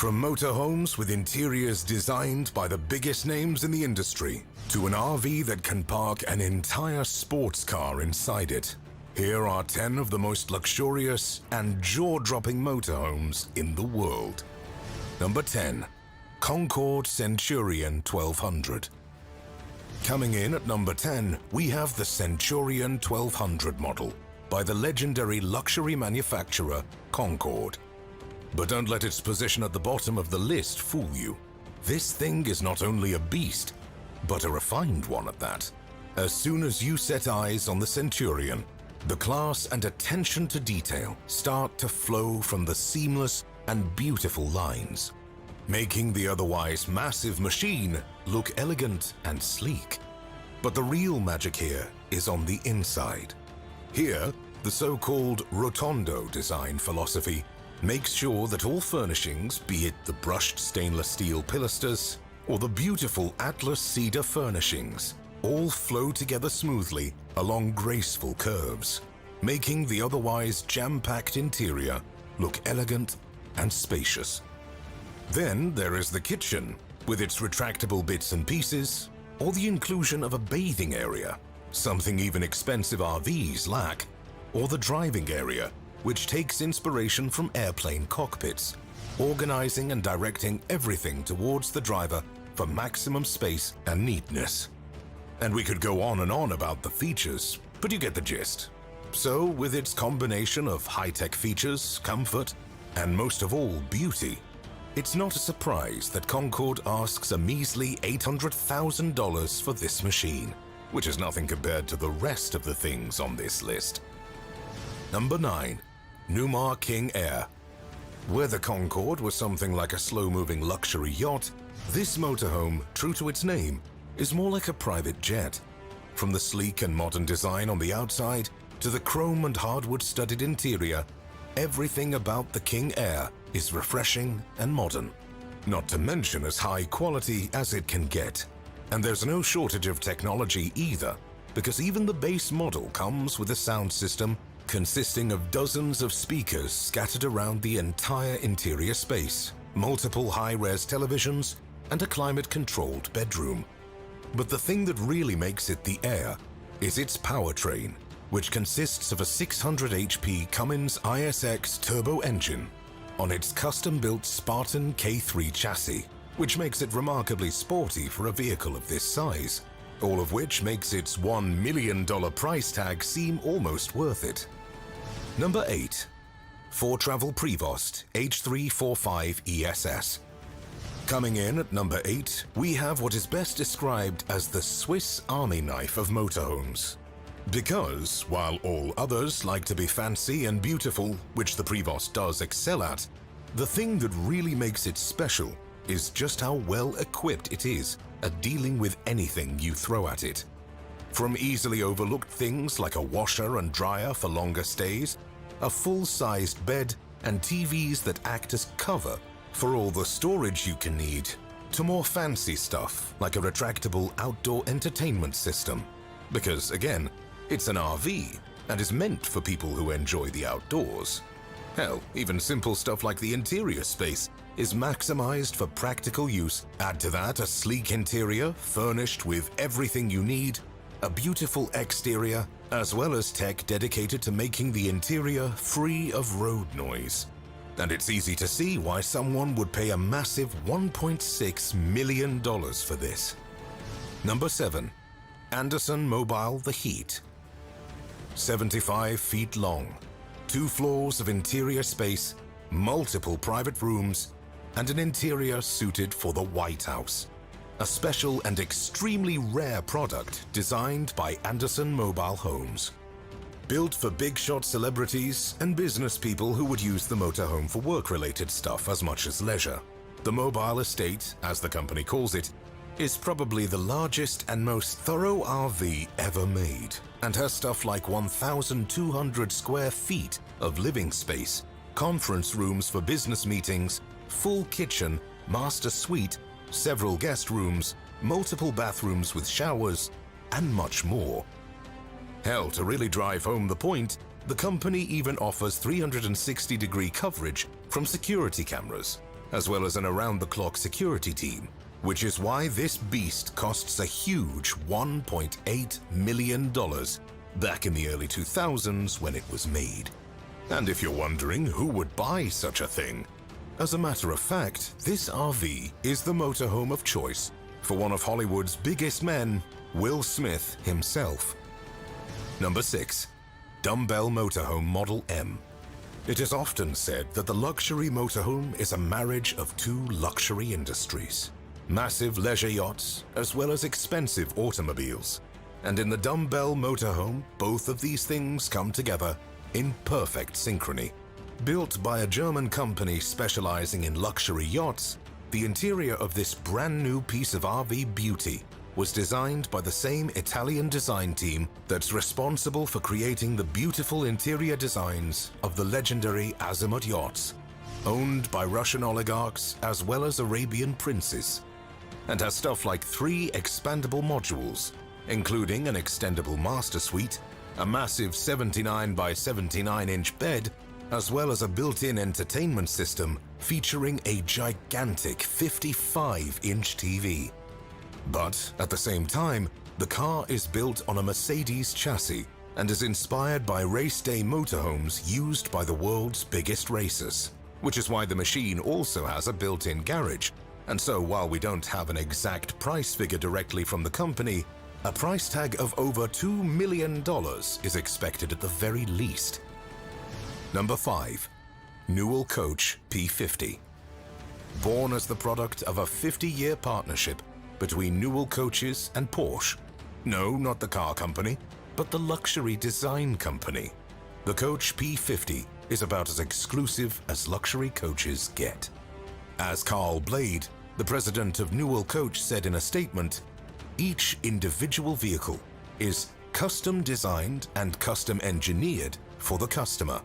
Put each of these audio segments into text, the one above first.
From motorhomes with interiors designed by the biggest names in the industry, to an RV that can park an entire sports car inside it, here are 10 of the most luxurious and jaw-dropping motorhomes in the world. Number 10. Concorde Centurion 1200. Coming in at number 10, we have the Centurion 1200 model by the legendary luxury manufacturer Concorde. But don't let its position at the bottom of the list fool you. This thing is not only a beast, but a refined one at that. As soon as you set eyes on the Centurion, the class and attention to detail start to flow from the seamless and beautiful lines, making the otherwise massive machine look elegant and sleek. But the real magic here is on the inside. Here, the so-called Rotondo design philosophy makes sure that all furnishings, be it the brushed stainless steel pilasters or the beautiful Atlas cedar furnishings, all flow together smoothly along graceful curves, making the otherwise jam-packed interior look elegant and spacious. Then there is the kitchen, with its retractable bits and pieces, or the inclusion of a bathing area, something even expensive RVs lack, or the driving area, which takes inspiration from airplane cockpits, organizing and directing everything towards the driver for maximum space and neatness. And we could go on and on about the features, but you get the gist. So, with its combination of high-tech features, comfort, and most of all, beauty, it's not a surprise that Concorde asks a measly $800,000 for this machine, which is nothing compared to the rest of the things on this list. Number 9. Newmar King Air. Where the Concorde was something like a slow-moving luxury yacht, this motorhome, true to its name, is more like a private jet. From the sleek and modern design on the outside to the chrome and hardwood-studded interior, everything about the King Air is refreshing and modern. Not to mention as high quality as it can get. And there's no shortage of technology either, because even the base model comes with a sound system consisting of dozens of speakers scattered around the entire interior space, multiple high-res televisions, and a climate-controlled bedroom. But the thing that really makes it the Air is its powertrain, which consists of a 600 HP Cummins ISX turbo engine on its custom-built Spartan K3 chassis, which makes it remarkably sporty for a vehicle of this size, all of which makes its $1 million price tag seem almost worth it. Number 8. 4Travel Prevost H345 ESS. Coming in at number 8, we have what is best described as the Swiss Army knife of motorhomes. Because, while all others like to be fancy and beautiful, which the Prevost does excel at, the thing that really makes it special is just how well equipped it is at dealing with anything you throw at it. From easily overlooked things like a washer and dryer for longer stays, a full-sized bed, and TVs that act as cover for all the storage you can need, to more fancy stuff like a retractable outdoor entertainment system. Because, again, it's an RV and is meant for people who enjoy the outdoors. Hell, even simple stuff like the interior space is maximized for practical use. Add to that a sleek interior furnished with everything you need, a beautiful exterior, as well as tech dedicated to making the interior free of road noise. And it's easy to see why someone would pay a massive $1.6 million for this. Number 7. Anderson Mobile The Heat. 75 feet long, 2 floors of interior space, multiple private rooms, and an interior suited for the White House. A special and extremely rare product designed by Anderson Mobile Homes. Built for big-shot celebrities and business people who would use the motorhome for work-related stuff as much as leisure. The mobile estate, as the company calls it, is probably the largest and most thorough RV ever made, and has stuff like 1,200 square feet of living space, conference rooms for business meetings, full kitchen, master suite, several guest rooms, multiple bathrooms with showers, and much more. Hell, to really drive home the point, the company even offers 360-degree coverage from security cameras, as well as an around-the-clock security team, which is why this beast costs a huge $1.8 million back in the early 2000s when it was made. And if you're wondering who would buy such a thing, as a matter of fact, this RV is the motorhome of choice for one of Hollywood's biggest men, Will Smith himself. Number 6. Dumbbell Motorhome Model M. It is often said that the luxury motorhome is a marriage of two luxury industries: massive leisure yachts as well as expensive automobiles. And in the Dumbbell Motorhome, both of these things come together in perfect synchrony. Built by a German company specializing in luxury yachts, the interior of this brand new piece of RV beauty was designed by the same Italian design team that's responsible for creating the beautiful interior designs of the legendary Azimut yachts, owned by Russian oligarchs as well as Arabian princes, and has stuff like 3 expandable modules, including an extendable master suite, a massive 79 by 79 inch bed, as well as a built-in entertainment system featuring a gigantic 55-inch TV. But at the same time, the car is built on a Mercedes chassis and is inspired by race day motorhomes used by the world's biggest racers, which is why the machine also has a built-in garage. And so while we don't have an exact price figure directly from the company, a price tag of over $2 million is expected at the very least. Number 5. Newell Coach P50. Born as the product of a 50-year partnership between Newell Coaches and Porsche. No, not the car company, but the luxury design company. The Coach P50 is about as exclusive as luxury coaches get. As Carl Blade, the president of Newell Coach, said in a statement, each individual vehicle is custom designed and custom engineered for the customer.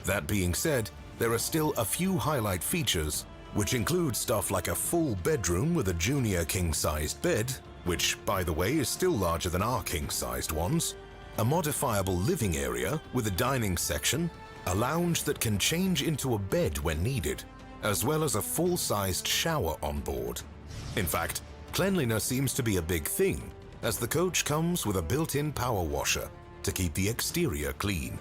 That being said, there are still a few highlight features, which include stuff like a full bedroom with a junior king-sized bed, which, by the way, is still larger than our king-sized ones, a modifiable living area with a dining section, a lounge that can change into a bed when needed, as well as a full-sized shower on board. In fact, cleanliness seems to be a big thing, as the coach comes with a built-in power washer to keep the exterior clean.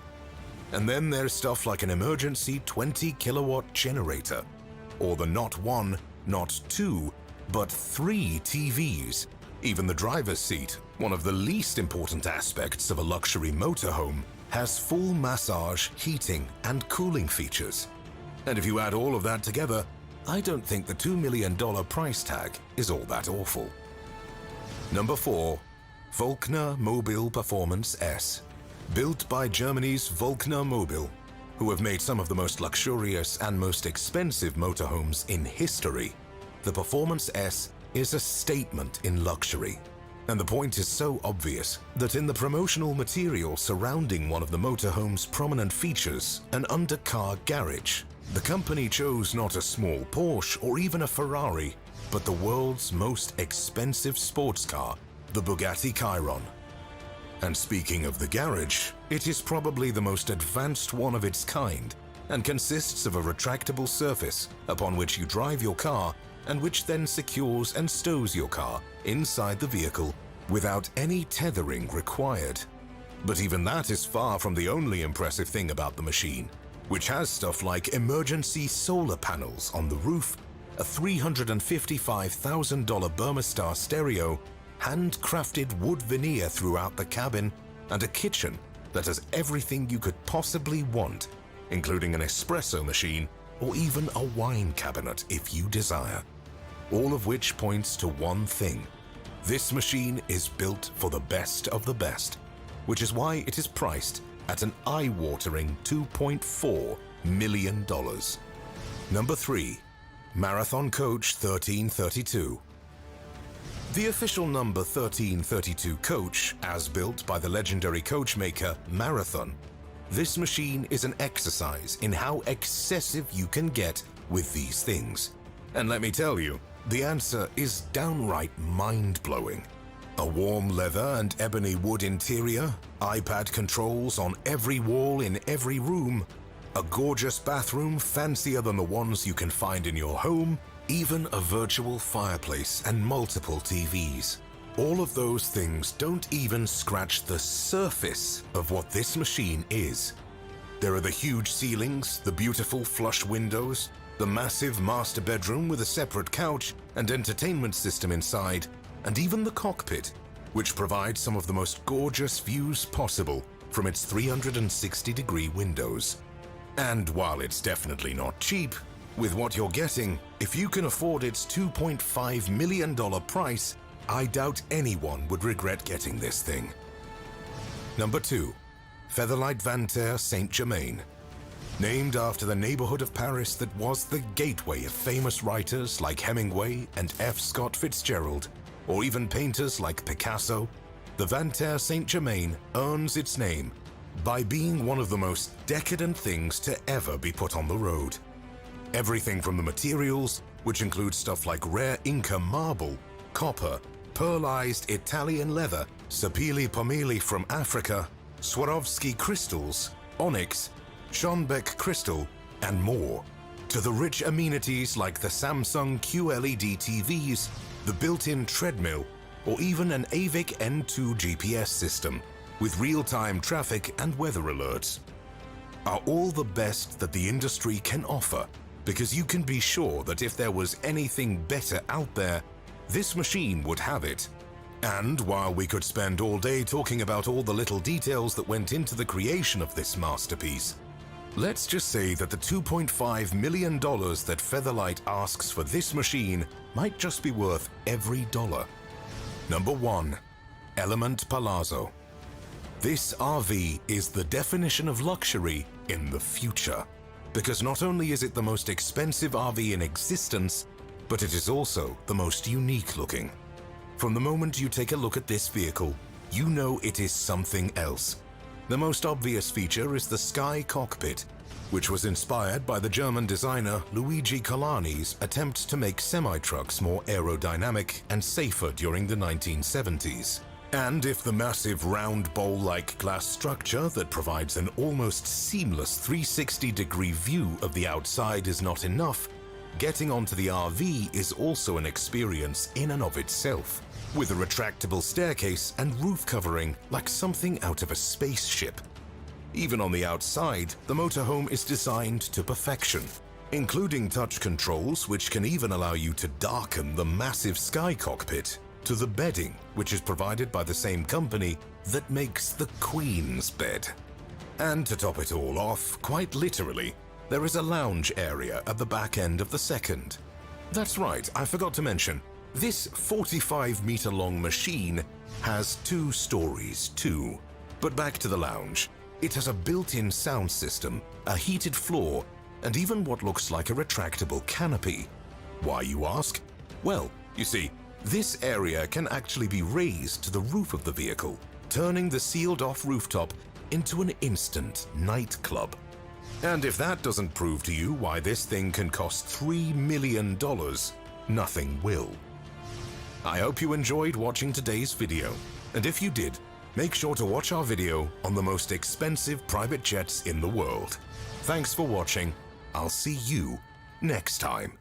And then there's stuff like an emergency 20-kilowatt generator, or the not 1, not 2, but 3 TVs. Even the driver's seat, one of the least important aspects of a luxury motorhome, has full massage, heating, and cooling features. And if you add all of that together, I don't think the $2 million price tag is all that awful. Number 4. Volkner Mobil Performance S. Built by Germany's Volkner Mobil, who have made some of the most luxurious and most expensive motorhomes in history, the Performance S is a statement in luxury. And the point is so obvious that in the promotional material surrounding one of the motorhome's prominent features, an undercar garage, the company chose not a small Porsche or even a Ferrari, but the world's most expensive sports car, the Bugatti Chiron. And speaking of the garage, it is probably the most advanced one of its kind and consists of a retractable surface upon which you drive your car and which then secures and stows your car inside the vehicle without any tethering required. But even that is far from the only impressive thing about the machine, which has stuff like emergency solar panels on the roof, a $355,000 Burmastar stereo, handcrafted wood veneer throughout the cabin, and a kitchen that has everything you could possibly want, including an espresso machine or even a wine cabinet if you desire. All of which points to one thing: this machine is built for the best of the best, which is why it is priced at an eye-watering $2.4 million. Number 3. Marathon Coach 1332. The official number 1332 coach, as built by the legendary coachmaker Marathon. This machine is an exercise in how excessive you can get with these things. And let me tell you, the answer is downright mind-blowing. A warm leather and ebony wood interior, iPad controls on every wall in every room, a gorgeous bathroom fancier than the ones you can find in your home, even a virtual fireplace and multiple TVs. All of those things don't even scratch the surface of what this machine is. There are the huge ceilings, the beautiful flush windows, the massive master bedroom with a separate couch and entertainment system inside, and even the cockpit, which provides some of the most gorgeous views possible from its 360-degree windows. And while it's definitely not cheap, with what you're getting, if you can afford its $2.5 million price, I doubt anyone would regret getting this thing. Number 2. Featherlight Vantare Saint-Germain. Named after the neighborhood of Paris that was the gateway of famous writers like Hemingway and F. Scott Fitzgerald, or even painters like Picasso, the Vantare Saint-Germain earns its name by being one of the most decadent things to ever be put on the road. Everything from the materials, which include stuff like rare Inca marble, copper, pearlized Italian leather, sapele pomeli from Africa, Swarovski crystals, onyx, Schonbeck crystal, and more, to the rich amenities like the Samsung QLED TVs, the built-in treadmill, or even an AVIC N2 GPS system with real-time traffic and weather alerts, are all the best that the industry can offer, because you can be sure that if there was anything better out there, this machine would have it. And while we could spend all day talking about all the little details that went into the creation of this masterpiece, let's just say that the $2.5 million that Featherlight asks for this machine might just be worth every dollar. Number 1. Element Palazzo. This RV is the definition of luxury in the future, because not only is it the most expensive RV in existence, but it is also the most unique looking. From the moment you take a look at this vehicle, you know it is something else. The most obvious feature is the Sky Cockpit, which was inspired by the German designer Luigi Colani's attempt to make semi-trucks more aerodynamic and safer during the 1970s. And if the massive round bowl-like glass structure that provides an almost seamless 360-degree view of the outside is not enough, getting onto the RV is also an experience in and of itself, with a retractable staircase and roof covering like something out of a spaceship. Even on the outside, the motorhome is designed to perfection, including touch controls which can even allow you to darken the massive Sky Cockpit, to the bedding, which is provided by the same company that makes the Queen's bed. And to top it all off, quite literally, there is a lounge area at the back end of the second. That's right, I forgot to mention, this 45-meter-long machine has 2 stories too. But back to the lounge. It has a built-in sound system, a heated floor, and even what looks like a retractable canopy. Why, you ask? Well, you see, this area can actually be raised to the roof of the vehicle, turning the sealed-off rooftop into an instant nightclub. And if that doesn't prove to you why this thing can cost $3 million, nothing will. I hope you enjoyed watching today's video, and if you did, make sure to watch our video on the most expensive private jets in the world. Thanks for watching. I'll see you next time.